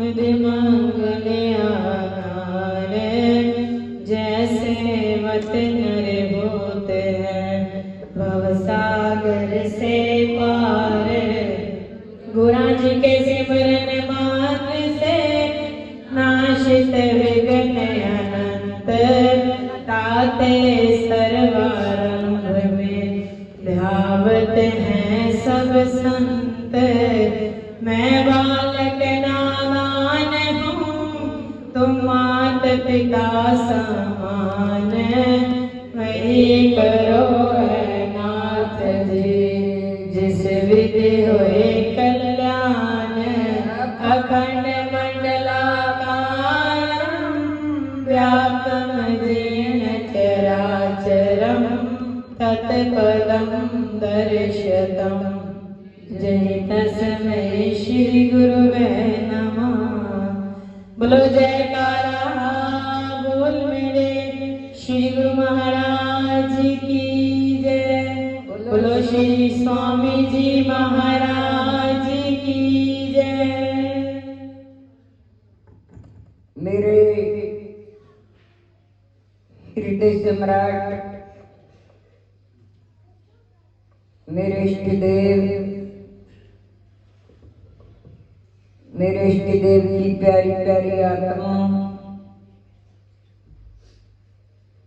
मुझ मंगने आकार, जैसे मत नर होते हैं भवसागर से पार। गुरां जी के सिमरन मान से नाशित विघ्न अनंत, ताते सर्वारंभ में ध्यावत हैं सब संत। मैं बालक नादान हूँ तुम मात पिता समान, वही करो है नाथ जी जिस विधि होए कल्याण। अखंड मंडलाकारं व्याप्तं येन चराचरं तत्पदं दर्शतम्। जय तस्मै श्री गुरुवे नमः। बोलो जयकारा बोल मेरे श्री गुरु महाराज की जय। बोलो श्री स्वामी जी महाराज की जय। मेरे हृदय सम्राट, मेरे इष्ट देव, मेरे इष्ट देव की प्यारी प्यारी आत्मा,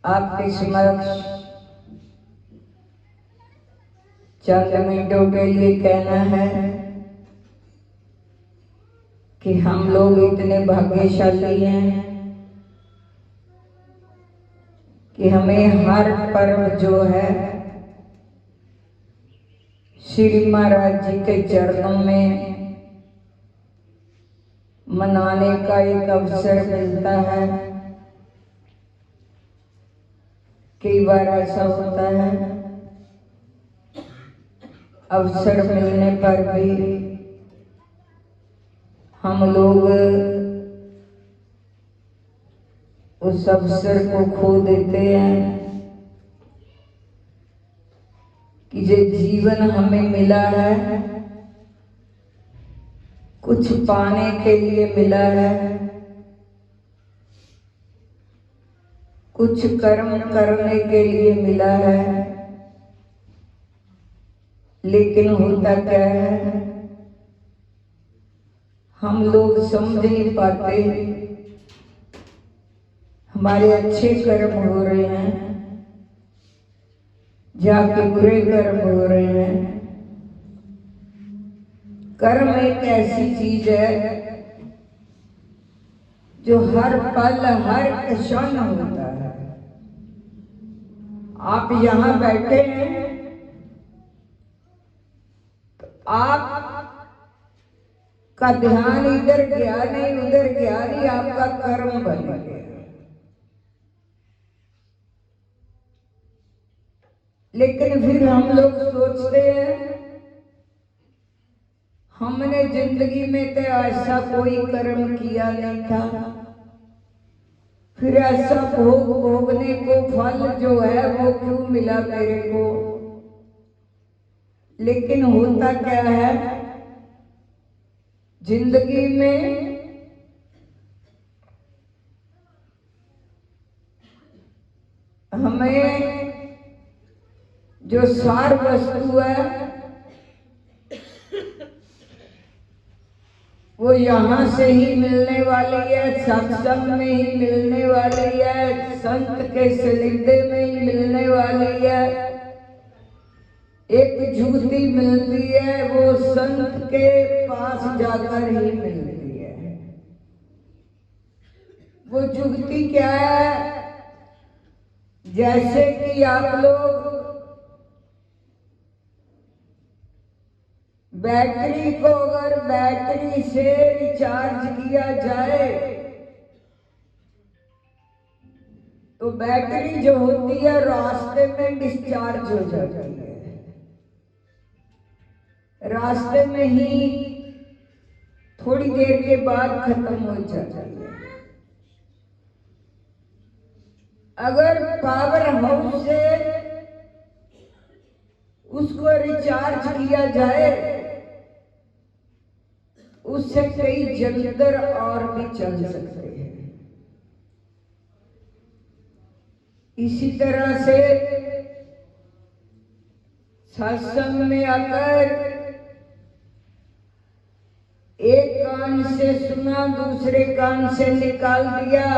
आपके समक्ष चंद मिनटों के लिए कहना है कि हम लोग इतने भाग्यशाली हैं कि हमें हर पर्व जो है श्री महाराज जी के चरणों में मनाने का एक अवसर मिलता है। कई बार ऐसा होता है अवसर मिलने पर भी हम लोग उस अवसर को खो देते हैं कि जो जीवन हमें मिला है कुछ पाने के लिए मिला है, कुछ कर्म करने के लिए मिला है। लेकिन होता क्या है, हम लोग समझ नहीं पाते हमारे अच्छे कर्म हो रहे हैं, जाके बुरे कर्म हो रहे हैं। कर्म एक ऐसी चीज है जो हर पल हर क्षण होता है। आप यहाँ बैठे हैं तो आप का ध्यान इधर गया नहीं उधर गया नहीं, आपका कर्म बन गया। लेकिन फिर हम लोग सोचते हैं हमने जिंदगी में तो ऐसा कोई कर्म किया नहीं था, फिर ऐसा भोग भोगने को फल जो है वो क्यों मिला मेरे को। लेकिन होता क्या है, जिंदगी में हमें जो सार वस्तु है वो यहाँ से ही मिलने वाली है, सत्संग में ही मिलने वाली है, संत के सनिध्य में ही मिलने वाली है। एक जुगती मिलती है वो संत के पास जाकर ही मिलती है। वो जुगती क्या है, जैसे कि आप लोग बैटरी को अगर बैटरी से रिचार्ज किया जाए तो बैटरी जो होती है रास्ते में डिस्चार्ज हो जाती है, रास्ते में ही थोड़ी देर के बाद खत्म हो जाती है। अगर पावर हाउस से उसको रिचार्ज किया जाए उससे कई जलंधर और भी चल सकते हैं। इसी तरह से सत्संग में आकर एक कान से सुना, दूसरे कान से निकाल दिया,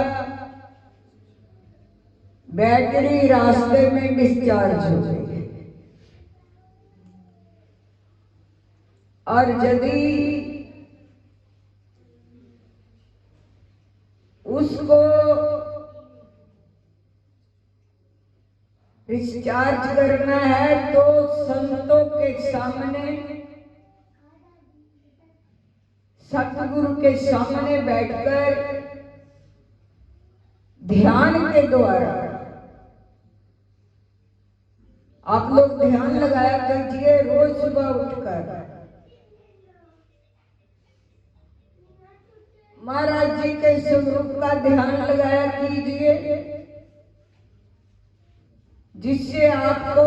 बैटरी रास्ते में डिस्चार्ज हो गई। और यदि उसको डिस्चार्ज करना है तो संतों के सामने, सतगुरु के सामने बैठकर ध्यान के द्वारा आप लोग ध्यान लगाया कीजिए। रोज सुबह उठकर महाराज जी के स्वरूप का ध्यान लगाया कीजिए, जिससे आपको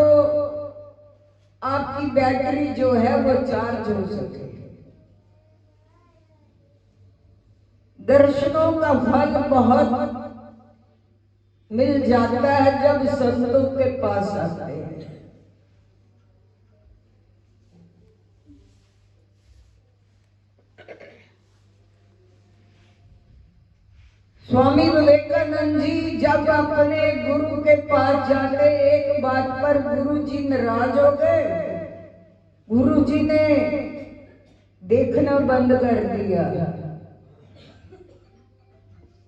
आपकी बैटरी जो है वो चार्ज हो सके। दर्शनों का फल बहुत मिल जाता है जब संतों के पास आते हैं। स्वामी विवेकानंद जी जब अपने गुरु के पास जाते, एक बात पर गुरु जी नाराज हो गए। गुरु जी ने देखना बंद कर दिया।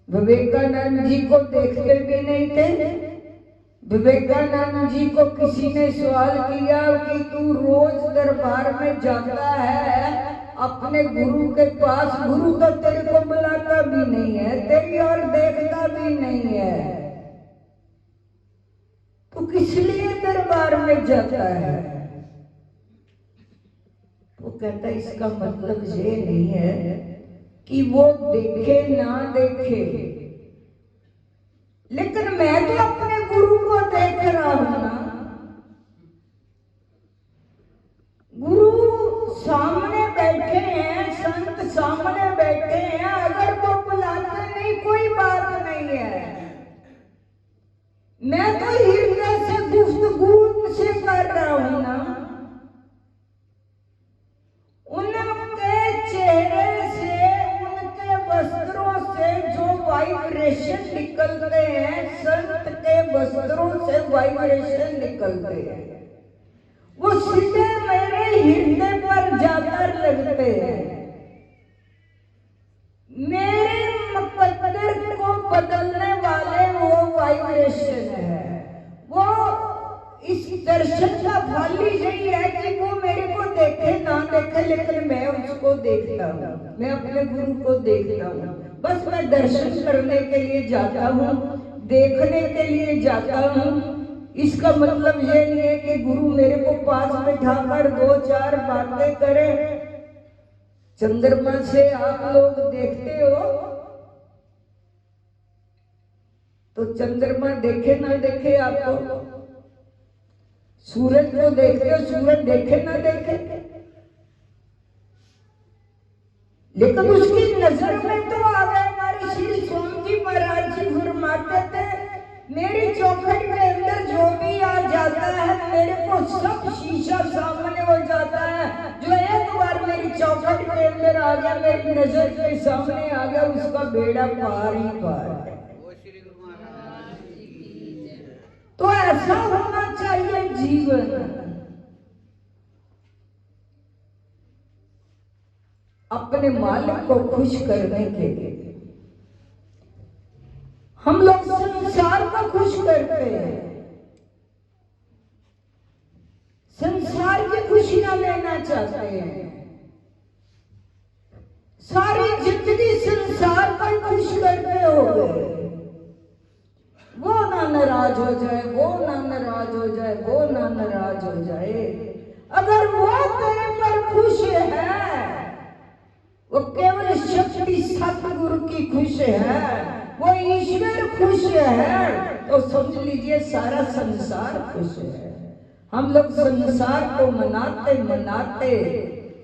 विवेकानंद जी को देखते भी नहीं थे। विवेकानंद जी को किसी ने सवाल किया कि तू रोज दरबार में जाता है अपने गुरु के पास, गुरु तो तेरे को बुलाता भी नहीं है, तेरी और देखता भी नहीं है, तो किस लिए दरबार में जाता है? वो कहता इसका मतलब ये नहीं है कि वो देखे ना देखे, लेकिन मैं तो अपने गुरु को देख रहा हूं ना। गुरु सामने बैठे हैं, संत सामने बैठे हैं, अगर वो बुलाते नहीं कोई बात नहीं है। मैं तो हृदय से गुफ्तगू से कर रहा हूं ना। उनके चेहरे से, उनके वस्त्रों से जो वाइब्रेशन निकलते हैं, संत के वस्त्रों से वाइब्रेशन निकलते हैं, वो सीधे मेरे हृदय पर जाकर लगते हैं। मेरे मुकद्दर को बदलने वाले वो वाइब्रेशन है। वो इस दर्शन का फल ही यही है कि वो मेरे को देखे ना देखे, लेकिन मैं उसको देखता हूँ, मैं अपने गुरु को देखता हूँ। बस मैं दर्शन करने के लिए जाता हूँ, देखने के लिए जाता हूँ। इसका मतलब ये नहीं है कि गुरु मेरे को पास बैठाकर दो चार बातें करे। चंद्रमा से आप लोग देखते हो तो चंद्रमा देखे ना देखे आपको, सूरज को देखते हो, सूरज देखे ना देखे, लेकिन उसकी नजर में तो आ गए। हमारे श्री स्वामी जी महाराज जी फरमाते थे, मेरी चौखट के अंदर जो भी आ जाता है मेरे को सब शीशा सामने हो जाता है। जो एक बार मेरी चौखट के अंदर आ गया, मेरी नजर के सामने आ गया, उसका बेड़ा पार ही पार है। तो ऐसा होना चाहिए जीवन। अपने मालिक को खुश करने के लिए हम लोग संसार को खुश करते हैं, संसार की खुशियां लेना चाहते हैं। सारी जिंदगी संसार पर खुश करते हो गए। वो ना नाराज हो जाए, वो ना नाराज हो जाए, वो ना नाराज हो जाए। अगर वो तेरे पर खुश है, वो केवल शक्ति सतगुरु की खुश है, वो ईश्वर खुश है, तो समझ लीजिए सारा संसार खुश है। हम लोग संसार को मनाते मनाते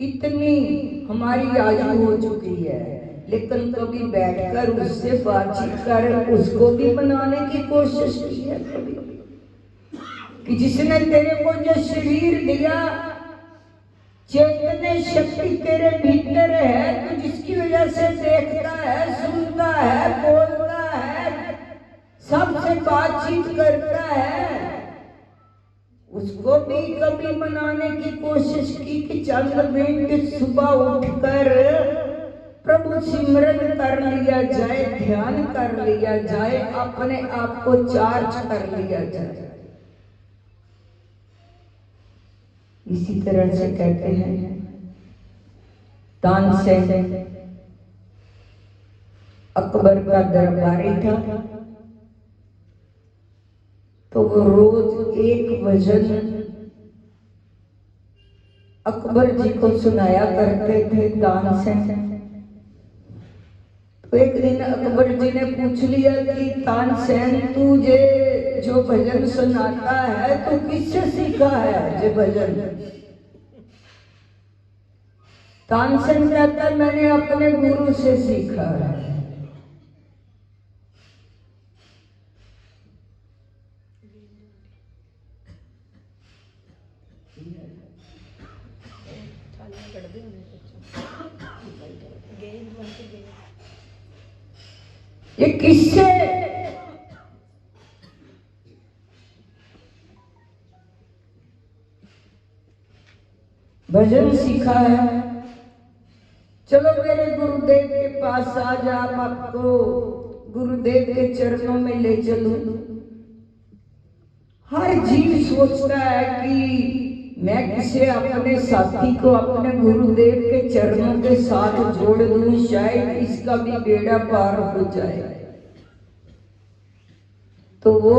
इतनी हमारी आयु हो चुकी है, लेकिन कभी बैठकर उससे बातचीत कर उसको भी बनाने की कोशिश की है कभी? कि जिसने तेरे को जो शरीर दिया, चेतन शक्ति तेरे भीतर है, तो जिसकी वजह से देखता है, सुनता है, बोलता है, सबसे बातचीत करता है, उसको भी कभी मनाने की कोशिश की कि चंद मिनट सुबह उठकर प्रभु सिमरन कर लिया जाए, ध्यान कर लिया जाए, अपने आप को चार्ज कर लिया जाए। इसी तरह से कहते हैं तानसेन अकबर का दरबारी था, तो वो रोज एक भजन अकबर जी को सुनाया करते थे तानसेन। तो एक दिन अकबर जी ने पूछ लिया कि तानसेन तुझे जो भजन सुनाता है तो किससे सीखा है ये भजन? तानसेन कहता मैंने अपने गुरु से सीखा है। ये किससे भजन सीखा है? चलो मेरे गुरुदेव के पास आ जा, आपको गुरुदेव के चरणों में ले चलूं। हर जीव सोचता है कि मैं किसे अपने साथी को अपने गुरुदेव के चरणों के साथ जोड़ दूं, शायद इसका भी बेड़ा पार हो जाए। तो वो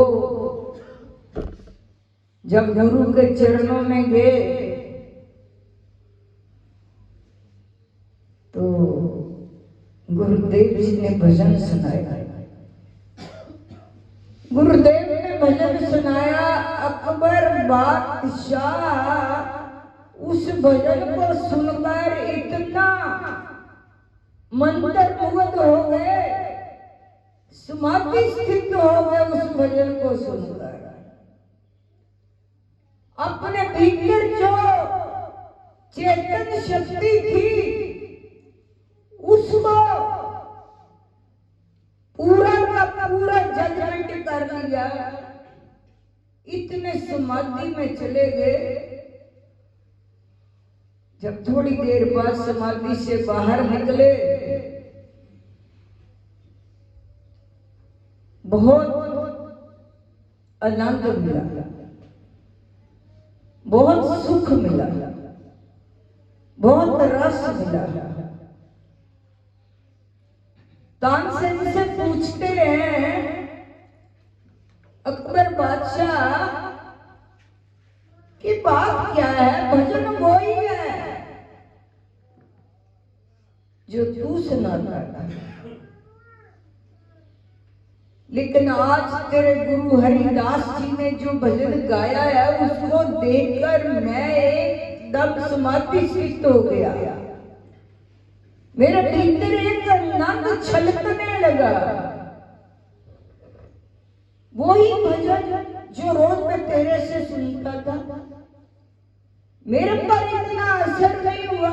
जब गुरु के चरणों में गए तो गुरुदेव जी ने भजन सुनाया। गुरुदेव ने भजन सुनाया। अकबर बादशाह उस भजन को सुनकर इतना मंत्रमुग्ध हो गए, समाधि स्थित हो गए उस भजन को सुनकर। अपने भीतर जो चेतन शक्ति थी उसको पूरा का पूरा जजमेंट कर लिया। इतने समाधि में चले गए। जब थोड़ी देर बाद समाधि से बाहर निकले, बहुत आनंद मिला, बहुत सुख मिला, बहुत रस मिला। तानसेन से पूछते हैं अकबर बादशाह कि बात क्या है? भजन वो ही है जो तू सुनाता था, लेकिन आज तेरे गुरु हरिदास जी ने जो भजन गाया है उसको देखकर मैं एकदम समाधि स्थित हो गया। मेरे भीतर एक आनंद छलकने लगा। वही भजन जो रोज मैं तेरे से सुनता था, मेरे पर इतना असर नहीं हुआ।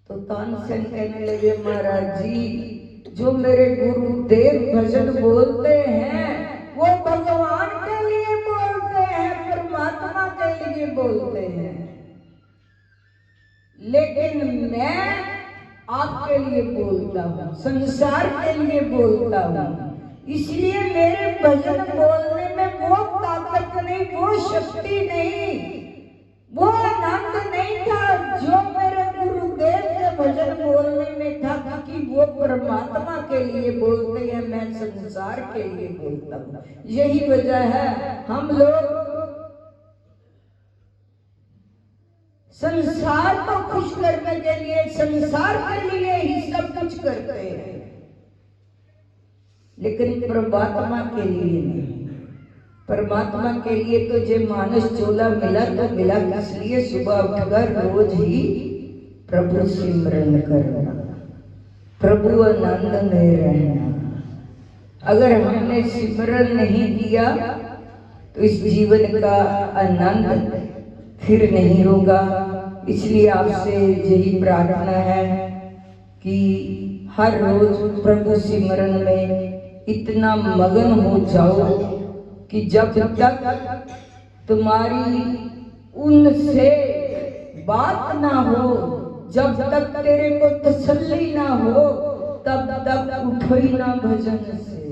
तो तानसेन कहने लगे महाराज जी, जो मेरे गुरुदेव भजन बोलते हैं वो भगवान के लिए बोलते हैं, परमात्मा के लिए बोलते हैं, लेकिन मैं आपके लिए बोलता हूँ, संसार के लिए बोलता हूँ। इसलिए मेरे भजन बोलने में वो ताकत नहीं, वो शक्ति नहीं, वो आनंद नहीं था जो मेरे गुरुदेव के भजन बोलने में था, क्योंकि वो परमात्मा के लिए बोलते हैं, मैं संसार के लिए बोलता हूँ। यही वजह है हम लोग संसार को खुश करने के लिए, संसार के लिए ही सब कुछ करते हैं, लेकिन परमात्मा के लिए नहीं। परमात्मा के लिए तो जे मानस चोला मिला तो मिला किस लिए? सुबह उठकर रोज ही प्रभु सिमरन करना, प्रभु आनंद में रहना। अगर हमने सिमरन नहीं किया तो इस जीवन का आनंद फिर नहीं होगा। इसलिए आपसे यही प्रार्थना है कि हर रोज प्रभु सिमरन में इतना मगन हो जाओ कि जब तक तुम्हारी उनसे बात ना हो, जब तक तेरे को तसल्ली ना हो, तब तक उठो ही ना भजन से।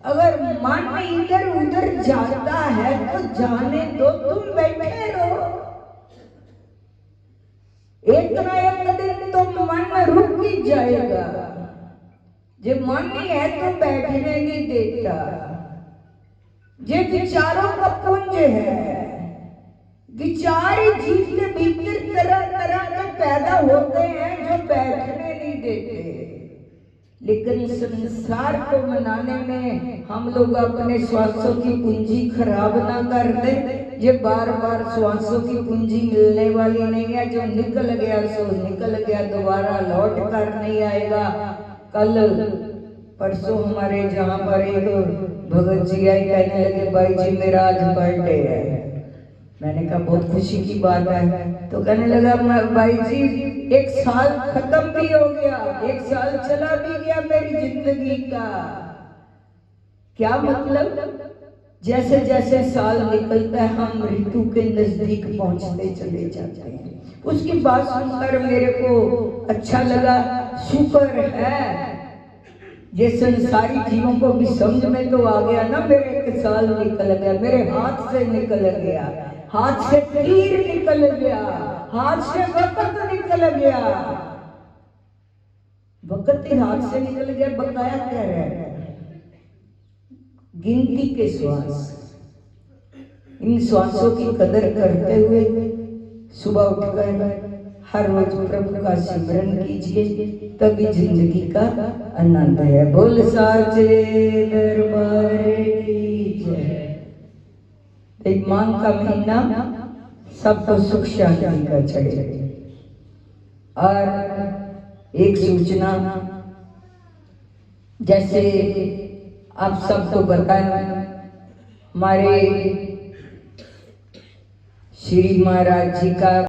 अगर मन इधर उधर जाता है तो जाने दो, तुम बैठे रहो। एक ना एक दिन तो मन रुक ही जाएगा। जब मन नहीं है तो बैठने नहीं देता। ये विचारों का पुंज है। विचार जीव के भीतर तरह तरह के पैदा होते हैं जो बैठने नहीं देते। लेकिन संसार को मनाने में हम लोग अपने श्वासों की पूंजी खराब ना कर दे। ये बार बार श्वासों की पूंजी मिलने वाली नहीं है। जो निकल गया सो निकल गया, दोबारा लौट कर नहीं आएगा। कल परसों हमारे जहाँ पर एक भगत जी आए, कहने लगे भाई जी मेरा आज बर्थडे है। मैंने कहा बहुत खुशी की बात है। तो कहने लगा भाई जी एक साल खत्म भी हो गया, एक साल चला भी गया मेरी जिंदगी का। क्या मतलब? जैसे जैसे साल निकलता है हम ऋतु के नजदीक पहुंचते चले जाते हैं। उसकी बात सुनकर मेरे को अच्छा लगा। शुक्र है ये संसारी जीवों को भी समझ में तो आ गया ना। मेरे एक साल निकल गया, मेरे हाथ से निकल गया, हाथ से तीर निकल गया, हाथ से वक्त निकल गया। वक्त ही हाथ से निकल गया, बकाया क्या रह गया? गिनती के श्वास। इन श्वासों की कदर करते हुए सुबह उठकर हर रोज प्रभु का सिमरन कीजिए, तभी जिंदगी का आनंद है। बोल साचे दरबार की जय। माघ का महीना सबको सुख शांति का चढ़े। और एक सूचना, जैसे आप सबको बताएं, हमारे श्री महाराज जी का